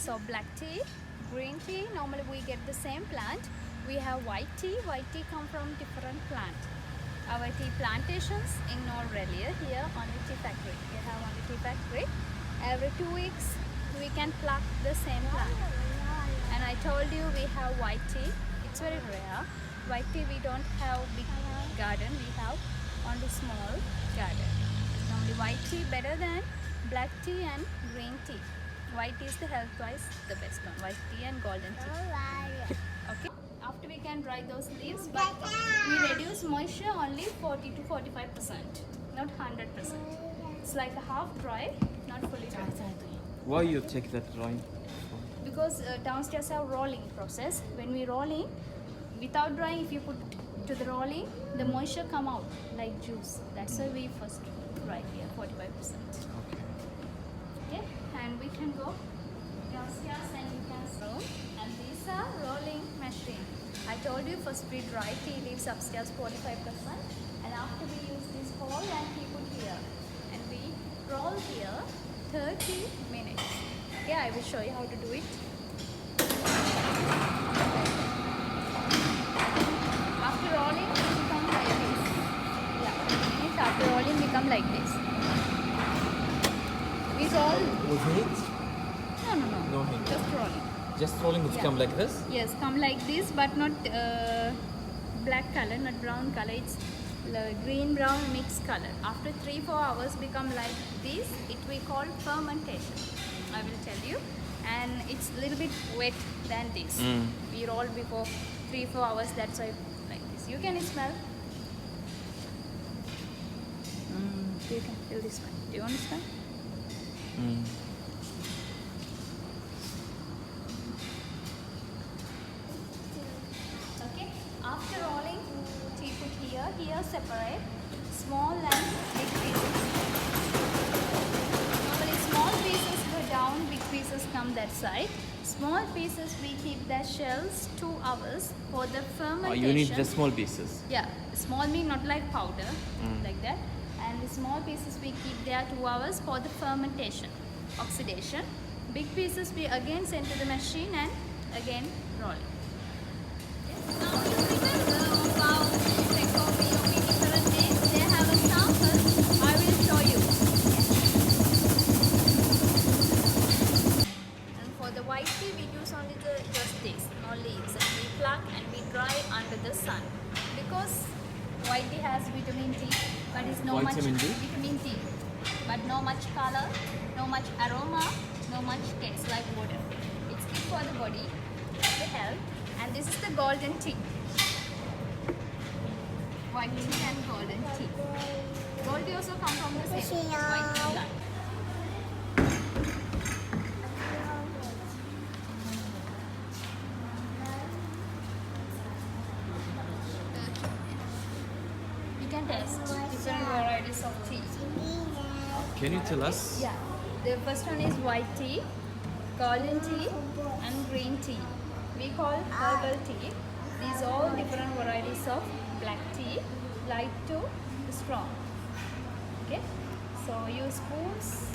So black tea, green tea, normally we get the same plant. We have white tea. White tea come from different plant. Our tea plantations in Australia, here only tea factory. We have only tea factory. Every 2 weeks we can pluck the same plant. And I told you we have white tea. It's very rare. White tea we don't have big garden. We have only small garden. Normally white tea better than black tea and green tea. White tea is the health wise the best one. White tea and golden tea. Okay. After we can dry those leaves, but we reduce moisture only 40 to 45%, not 100%. It's like a half dry, not fully dry. Why you take that drawing? Because downstairs have rolling process. When we rolling, without drying, if you put to the rolling, the moisture come out like juice. That's why we first dry here 45%. Okay. Okay, and we can go downstairs and you can roll. And these are rolling machine. I told you first we dry tea leaves upstairs 45%, and after we use this hole and we put here, and we roll here 30 minutes. Okay, I will show you how to do it. After rolling, it becomes like this. Yeah, after rolling, become like this. We roll. With heat? No. No heat. Just rolling. Just rolling it's Yeah. come like this? Yes, come like this, but not black color, not brown color. It's green brown mixed color. After 3-4 hours become like this. It we call fermentation. I will tell you, and it's a little bit wet than this. We roll before 3-4 hours. That's why like this. You can smell. You can feel this one. Do you want to smell? Okay. After rolling, tea put here separate small and big pieces. Normally small pieces go down, big pieces come that side. Small pieces we keep their shells 2 hours for the fermentation. You need the small pieces. Yeah, small mean not like powder, like that. And the small pieces we keep there 2 hours for the fermentation, oxidation. Big pieces we again send to the machine and again roll it. Now you remember about Secomi different names. They have a sample. I will show you. And for the white tea we use only just this, no leaves, and we pluck and we dry under the sun. Because white tea has vitamin D, but it's no much Vitamin D? vitamin D, but no much color, no much aroma, no much taste like water. It's good for the body, the health, and this is the golden tea. White tea and golden tea. Gold tea also come from the same white tea plant. You can taste different varieties of tea. Can you tell us? Yeah, the first one is white tea, golden tea, and green tea. We call herbal tea. These all different varieties of black tea, light to strong. Okay, so use spoons.